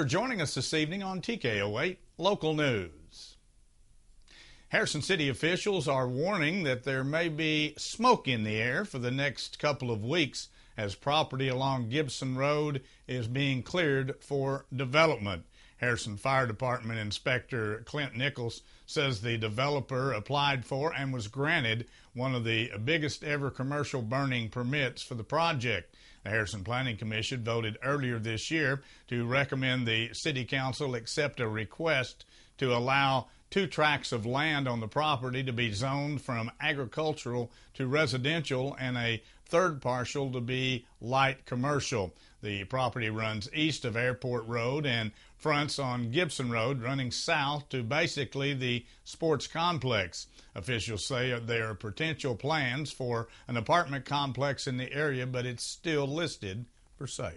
for joining us this evening on TKO 8 Local News. Harrison City officials are warning that there may be smoke in the air for the next couple of weeks as property along Gibson Road is being cleared for development. Harrison Fire Department Inspector Clint Nichols says the developer applied for and was granted one of the biggest ever commercial burning permits for the project. The Harrison Planning Commission voted earlier this year to recommend the City Council accept a request to allow 2 tracts of land on the property to be zoned from agricultural to residential and a third parcel to be light commercial. The property runs east of Airport Road and fronts on Gibson Road, running south to basically the sports complex. Officials say there are potential plans for an apartment complex in the area, but it's still listed for sale.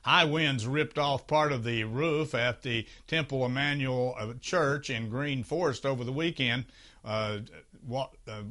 High winds ripped off part of the roof at the Temple Emmanuel Church in Green Forest over the weekend.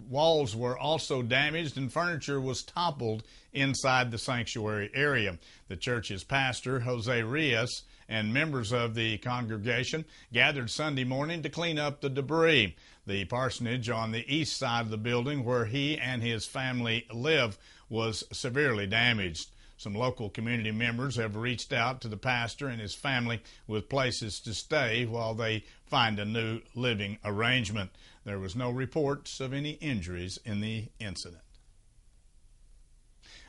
Walls were also damaged and furniture was toppled inside the sanctuary area. The church's pastor, Jose Rios, and members of the congregation gathered Sunday morning to clean up the debris. The parsonage on the east side of the building where he and his family live was severely damaged. Some local community members have reached out to the pastor and his family with places to stay while they find a new living arrangement. There was no reports of any injuries in the incident.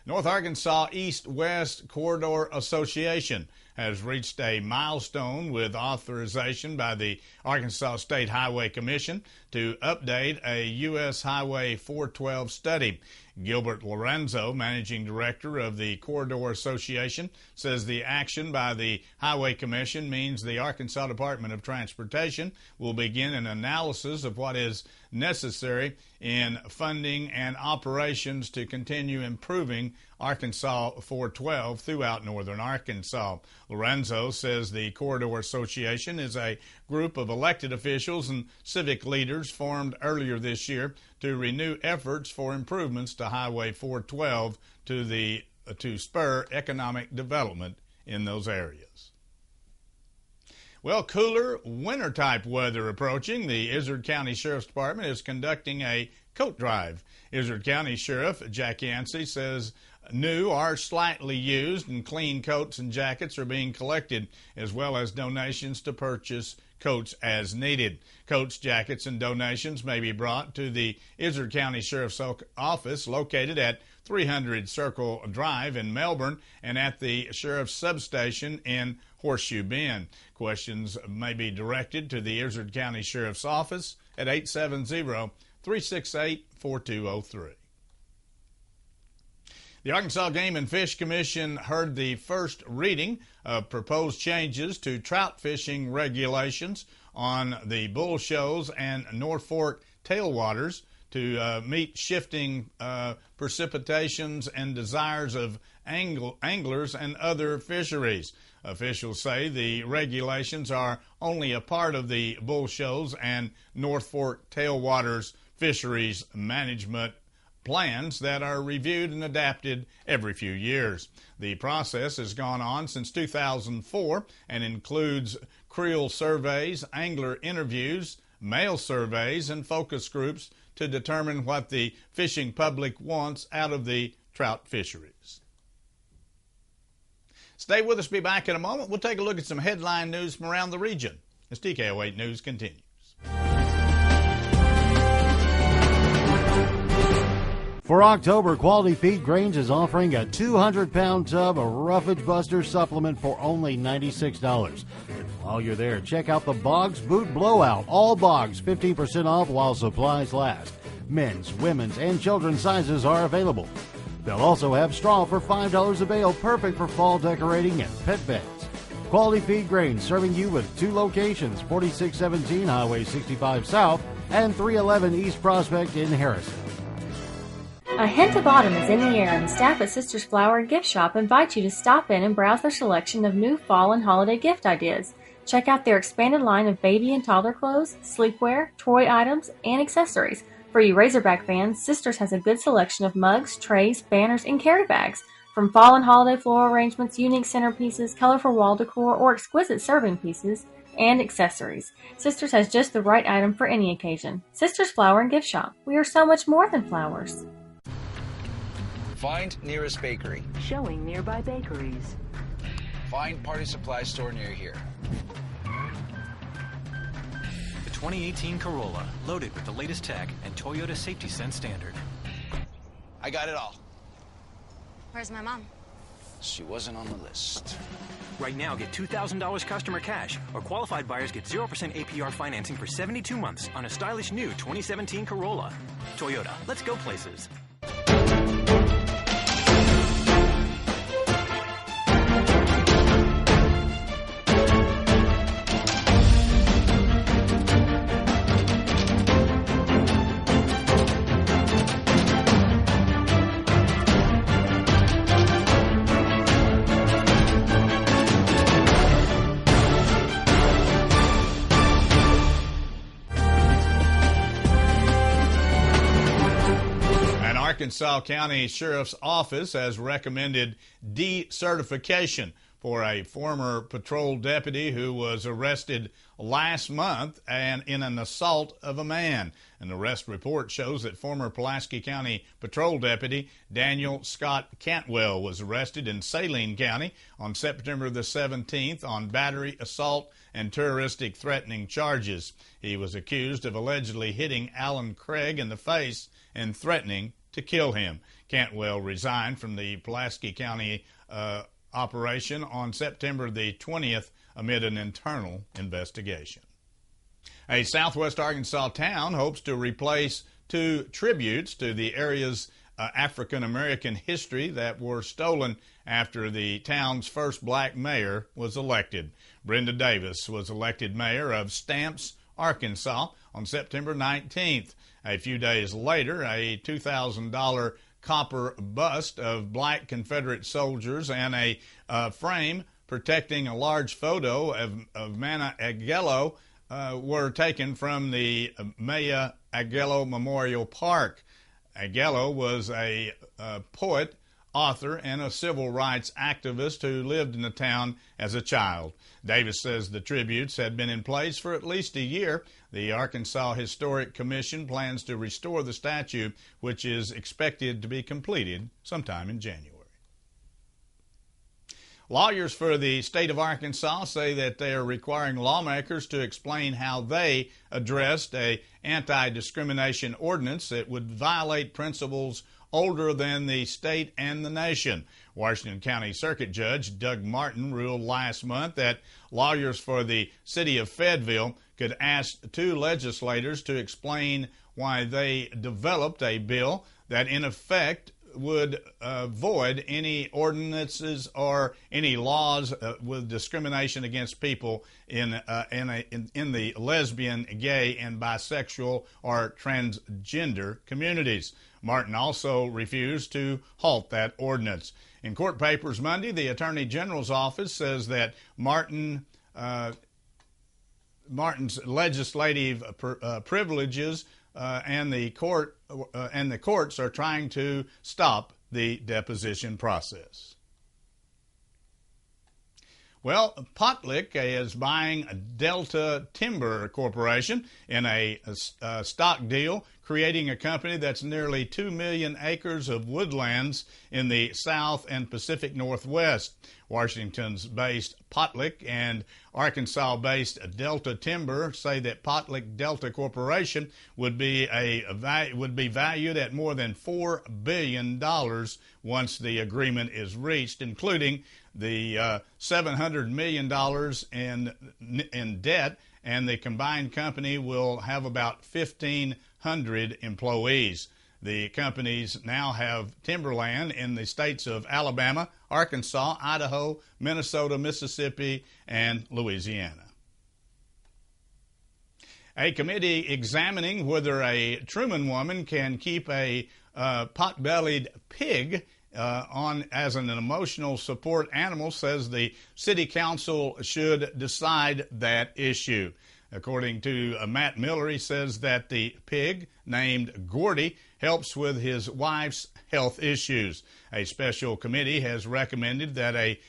North Arkansas East-West Corridor Association has reached a milestone with authorization by the Arkansas State Highway Commission to update a U.S. Highway 412 study. Gilbert Lorenzo, managing director of the Corridor Association, says the action by the Highway Commission means the Arkansas Department of Transportation will begin an analysis of what is necessary in funding and operations to continue improving Arkansas 412 throughout northern Arkansas. Lorenzo says the Corridor Association is a group of elected officials and civic leaders formed earlier this year to renew efforts for improvements to Highway 412 to spur economic development in those areas. Well, cooler winter-type weather approaching. The Izard County Sheriff's Department is conducting a coat drive. Izard County Sheriff Jack Yancey says new or slightly used and clean coats and jackets are being collected, as well as donations to purchase coats as needed. Coats, jackets, and donations may be brought to the Izard County Sheriff's Office located at 300 Circle Drive in Melbourne and at the Sheriff's Substation in Horseshoe Bend. Questions may be directed to the Izard County Sheriff's Office at 870-368-4203. The Arkansas Game and Fish Commission heard the first reading of proposed changes to trout fishing regulations on the bull shows and North Fork tailwaters to meet shifting precipitations and desires of anglers and other fisheries. Officials say the regulations are only a part of the bull shows and North Fork tailwaters fisheries management plans that are reviewed and adapted every few years. The process has gone on since 2004 and includes creel surveys, angler interviews, mail surveys, and focus groups to determine what the fishing public wants out of the trout fisheries. Stay with us. Be back in a moment. We'll take a look at some headline news from around the region as TKO 8 News continues. For October, Quality Feed Grains is offering a 200-pound tub of Roughage Buster supplement for only $96. And while you're there, check out the Boggs Boot Blowout. All Boggs 15% off while supplies last. Men's, women's, and children's sizes are available. They'll also have straw for $5 a bale, perfect for fall decorating and pet beds. Quality Feed Grains serving you with 2 locations, 4617 Highway 65 South and 311 East Prospect in Harrison. A hint of autumn is in the air, and the staff at Sisters Flower and Gift Shop invite you to stop in and browse their selection of new fall and holiday gift ideas. Check out their expanded line of baby and toddler clothes, sleepwear, toy items, and accessories. For you Razorback fans, Sisters has a good selection of mugs, trays, banners, and carry bags. For From fall and holiday floral arrangements, unique centerpieces, colorful wall decor, or exquisite serving pieces and accessories, Sisters has just the right item for any occasion. Sisters Flower and Gift Shop. We are so much more than flowers. Find nearest bakery. Showing nearby bakeries. Find party supply store near here. The 2018 Corolla, loaded with the latest tech and Toyota Safety Sense standard. I got it all. Where's my mom? She wasn't on the list. Right now, get $2,000 customer cash, or qualified buyers get 0% APR financing for 72 months on a stylish new 2017 Corolla. Toyota, let's go places. Arkansas County Sheriff's Office has recommended decertification for a former patrol deputy who was arrested last month and in an assault of a man. An arrest report shows that former Pulaski County Patrol Deputy Daniel Scott Cantwell was arrested in Saline County on September the 17th on battery, assault, and terroristic threatening charges. He was accused of allegedly hitting Alan Craig in the face and threatening to kill him. Cantwell resigned from the Pulaski County operation on September the 20th amid an internal investigation. A southwest Arkansas town hopes to replace 2 tributes to the area's African-American history that were stolen after the town's first black mayor was elected. Brenda Davis was elected mayor of Stamps, Arkansas on September 19th. A few days later, a $2,000 copper bust of black Confederate soldiers and a frame protecting a large photo of Mana Agello were taken from the Maya Agello Memorial Park. Agello was a poet, author, and a civil rights activist who lived in the town as a child. Davis says the tributes had been in place for at least a year. The Arkansas Historic Commission plans to restore the statue, which is expected to be completed sometime in January. Lawyers for the state of Arkansas say that they are requiring lawmakers to explain how they addressed an anti-discrimination ordinance that would violate principles older than the state and the nation. Washington County Circuit Judge Doug Martin ruled last month that lawyers for the city of Fayetteville could ask 2 legislators to explain why they developed a bill that in effect would void any ordinances or any laws with discrimination against people in the lesbian, gay, and bisexual or transgender communities. Martin also refused to halt that ordinance. In court papers Monday, the Attorney General's office says that Martin's legislative privileges and the courts are trying to stop the deposition process. Well, Potlick is buying Delta Timber Corporation in a stock deal, creating a company that's nearly 2 million acres of woodlands in the South and Pacific Northwest. Washington's based Potlick and Arkansas-based Delta Timber say that Potlick Delta Corporation would be valued at more than $4 billion once the agreement is reached, including the $700 million in debt, and the combined company will have about 1,500 employees. The companies now have timberland in the states of Alabama, Arkansas, Idaho, Minnesota, Mississippi, and Louisiana. A committee examining whether a Truman woman can keep a pot-bellied pig as an emotional support animal says the city council should decide that issue. According to Matt Miller, he says that the pig named Gordy helps with his wife's health issues. A special committee has recommended that a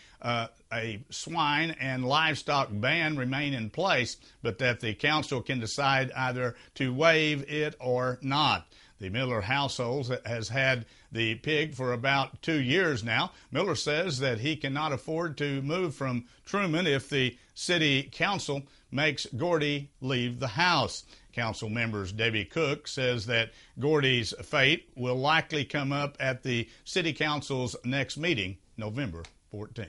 swine and livestock ban remain in place, but that the council can decide either to waive it or not. The Miller household has had the pig for about 2 years now. Miller says that he cannot afford to move from Truman if the city council makes Gordy leave the house. Council members Debbie Cook says that Gordy's fate will likely come up at the city council's next meeting, November 14th.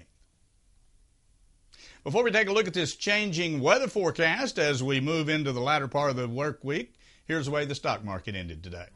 Before we take a look at this changing weather forecast as we move into the latter part of the work week, here's the way the stock market ended today.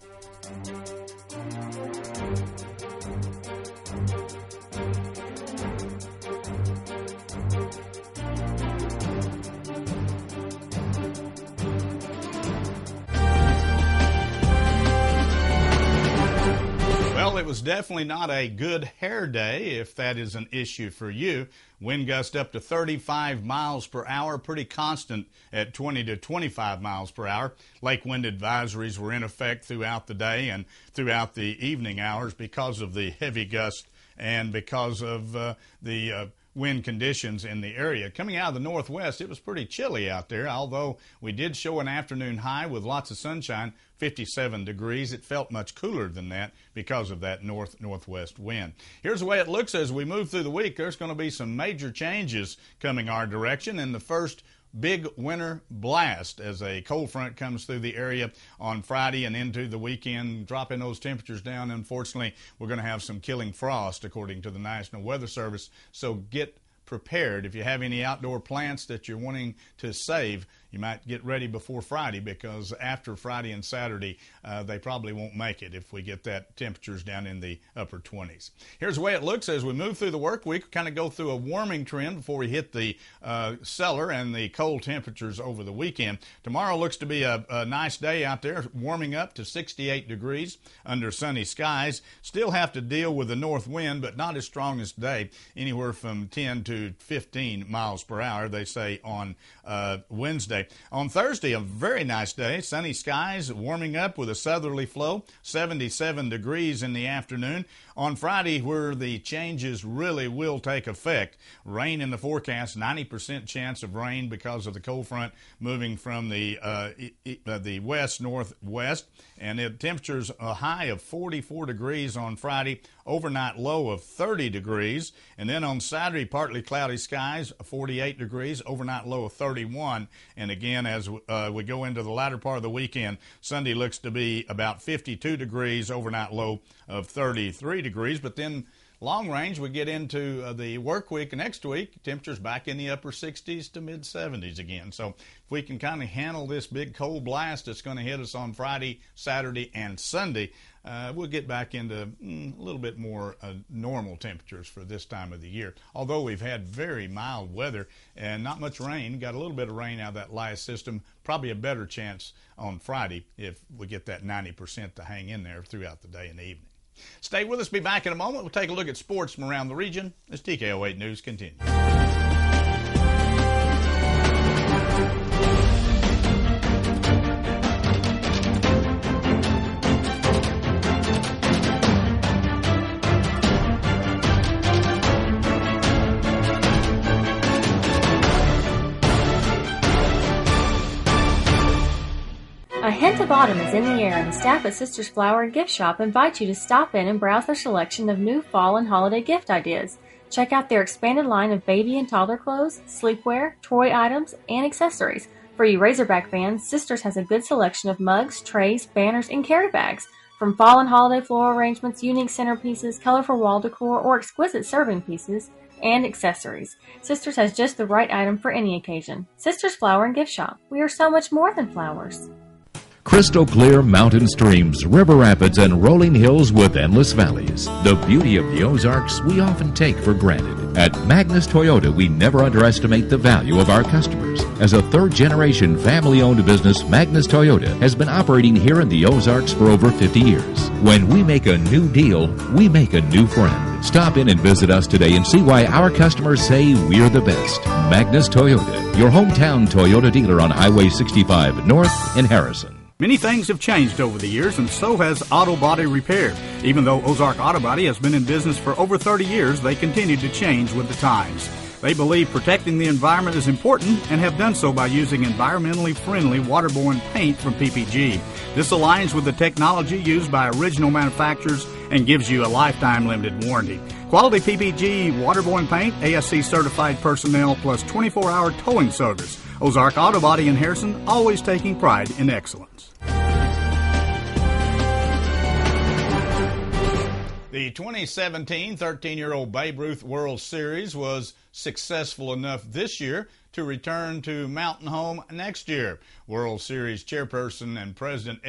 Well, it was definitely not a good hair day, if that is an issue for you. Wind gust up to 35 miles per hour, pretty constant at 20 to 25 miles per hour. Lake wind advisories were in effect throughout the day and throughout the evening hours because of the heavy gust and because of the wind conditions in the area. Coming out of the northwest, it was pretty chilly out there, although we did show an afternoon high with lots of sunshine, 57 degrees. It felt much cooler than that because of that northwest wind. Here's the way it looks as we move through the week. There's going to be some major changes coming our direction, and the first big winter blast as a cold front comes through the area on Friday and into the weekend, dropping those temperatures down. Unfortunately, we're going to have some killing frost according to the National Weather Service, so get prepared. If you have any outdoor plants that you're wanting to save, you might get ready before Friday, because after Friday and Saturday, they probably won't make it if we get that temperatures down in the upper 20s. Here's the way it looks as we move through the work week. We kind of go through a warming trend before we hit the cellar and the cold temperatures over the weekend. Tomorrow looks to be a nice day out there, warming up to 68 degrees under sunny skies. Still have to deal with the north wind, but not as strong as today, anywhere from 10 to 15 miles per hour, they say, on Wednesday. On Thursday, a very nice day, sunny skies, warming up with a southerly flow, 77 degrees in the afternoon. On Friday, where the changes really will take effect, rain in the forecast, 90% chance of rain because of the cold front moving from the west-northwest, and the temperatures a high of 44 degrees on Friday, overnight low of 30 degrees, and then on Saturday, partly cloudy skies, 48 degrees, overnight low of 31, and again, as we go into the latter part of the weekend, Sunday looks to be about 52 degrees, overnight low of 33 degrees, but then long range, we get into the work week next week, temperatures back in the upper 60s to mid 70s again. So if we can kind of handle this big cold blast that's going to hit us on Friday, Saturday, and Sunday, we'll get back into a little bit more normal temperatures for this time of the year. Although we've had very mild weather and not much rain, got a little bit of rain out of that last system, probably a better chance on Friday if we get that 90% to hang in there throughout the day and the evening. Stay with us. Be back in a moment. We'll take a look at sports from around the region as TKO 8 News continues. A hint of autumn is in the air, and the staff at Sisters Flower and Gift Shop invite you to stop in and browse their selection of new fall and holiday gift ideas. Check out their expanded line of baby and toddler clothes, sleepwear, toy items, and accessories. For you Razorback fans, Sisters has a good selection of mugs, trays, banners, and carry bags. From fall and holiday floral arrangements, unique centerpieces, colorful wall decor, or exquisite serving pieces and accessories, Sisters has just the right item for any occasion. Sisters Flower and Gift Shop. We are so much more than flowers. Crystal clear mountain streams, river rapids, and rolling hills with endless valleys. The beauty of the Ozarks we often take for granted. At Magnus Toyota, we never underestimate the value of our customers. As a third-generation family-owned business, Magnus Toyota has been operating here in the Ozarks for over 50 years. When we make a new deal, we make a new friend. Stop in and visit us today and see why our customers say we're the best. Magnus Toyota, your hometown Toyota dealer on Highway 65 North in Harrison. Many things have changed over the years, and so has auto body repair. Even though Ozark Auto Body has been in business for over 30 years, they continue to change with the times. They believe protecting the environment is important and have done so by using environmentally friendly waterborne paint from PPG. This aligns with the technology used by original manufacturers and gives you a lifetime limited warranty. Quality PPG waterborne paint, ASC certified personnel, plus 24-hour towing service. Ozark Auto Body in Harrison, always taking pride in excellence. The 2017 13-year-old Babe Ruth World Series was successful enough this year to return to Mountain Home next year. World Series chairperson and President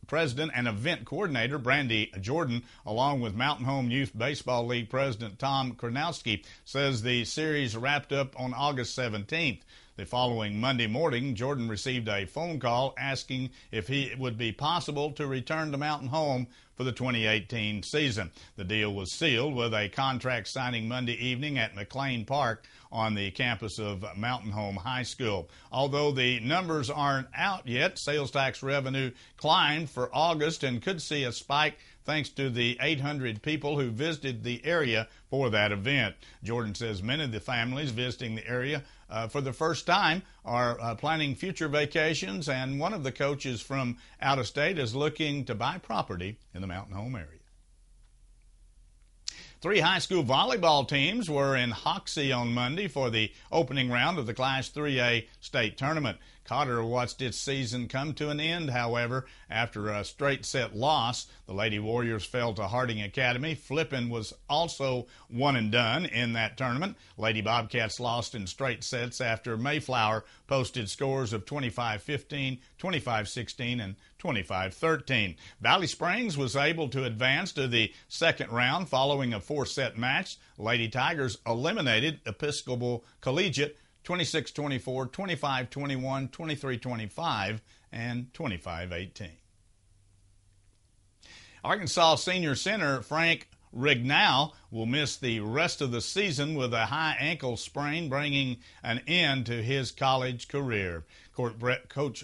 President and event coordinator Brandy Jordan, along with Mountain Home Youth Baseball League President Tom Kornowski, says the series wrapped up on August 17th. The following Monday morning, Jordan received a phone call asking if it would be possible to return to Mountain Home for the 2018 season. The deal was sealed with a contract signing Monday evening at McLean Park on the campus of Mountain Home High School. Although the numbers aren't out yet, sales tax revenue climbed for August and could see a spike thanks to the 800 people who visited the area for that event. Jordan says many of the families visiting the area for the first time are planning future vacations, and one of the coaches from out of state is looking to buy property in the Mountain Home area. 3 high school volleyball teams were in Hoxie on Monday for the opening round of the Class 3A state tournament. Cotter watched its season come to an end, however, after a straight set loss. The Lady Warriors fell to Harding Academy. Flippin was also one and done in that tournament. Lady Bobcats lost in straight sets after Mayflower posted scores of 25-15, 25-16, and 25-13. Valley Springs was able to advance to the second round following a 4-set match. Lady Tigers eliminated Episcopal Collegiate 26-24, 25-21, 23-25, and 25-18. Arkansas senior center Frank Rignall will miss the rest of the season with a high ankle sprain, bringing an end to his college career. Coach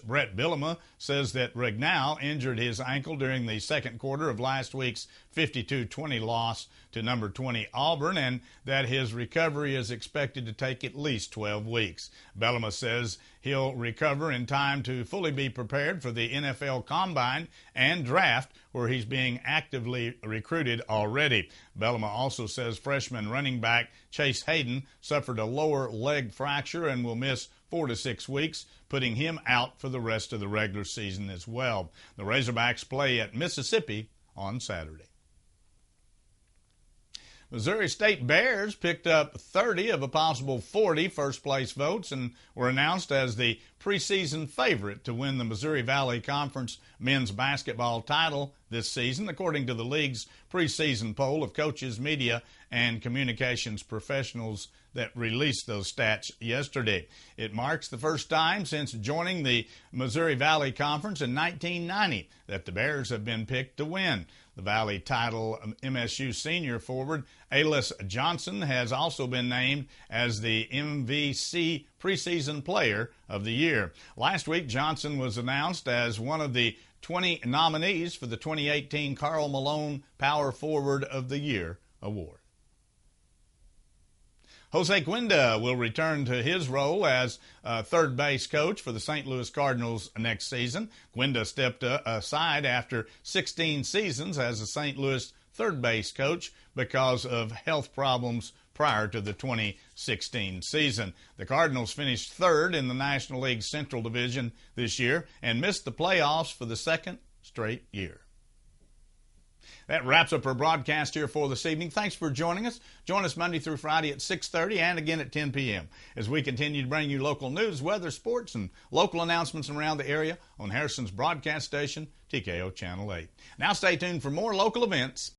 Brett Bielema says that Rignall injured his ankle during the second quarter of last week's 52-20 loss to number 20 Auburn, and that his recovery is expected to take at least 12 weeks. Bielema says he'll recover in time to fully be prepared for the NFL Combine and Draft, where he's being actively recruited already. Bielema also says freshman running back Chase Hayden suffered a lower leg fracture and will miss 4 to 6 weeks, putting him out for the rest of the regular season as well. The Razorbacks play at Mississippi on Saturday. Missouri State Bears picked up 30 of a possible 40 first-place votes and were announced as the preseason favorite to win the Missouri Valley Conference men's basketball title this season, according to the league's preseason poll of coaches, media, and communications professionals that released those stats yesterday. It marks the first time since joining the Missouri Valley Conference in 1990 that the Bears have been picked to win. The Valley title MSU senior forward Alis Johnson has also been named as the MVC preseason player of the year. Last week, Johnson was announced as one of the 20 nominees for the 2018 Karl Malone Power Forward of the Year award. Jose Quinda will return to his role as third base coach for the St. Louis Cardinals next season. Quinda stepped aside after 16 seasons as a St. Louis third base coach because of health problems prior to the 2016 season. The Cardinals finished third in the National League Central Division this year and missed the playoffs for the second straight year. That wraps up our broadcast here for this evening. Thanks for joining us. Join us Monday through Friday at 6:30 and again at 10 p.m. as we continue to bring you local news, weather, sports, and local announcements from around the area on Harrison's broadcast station, TKO Channel 8. Now stay tuned for more local events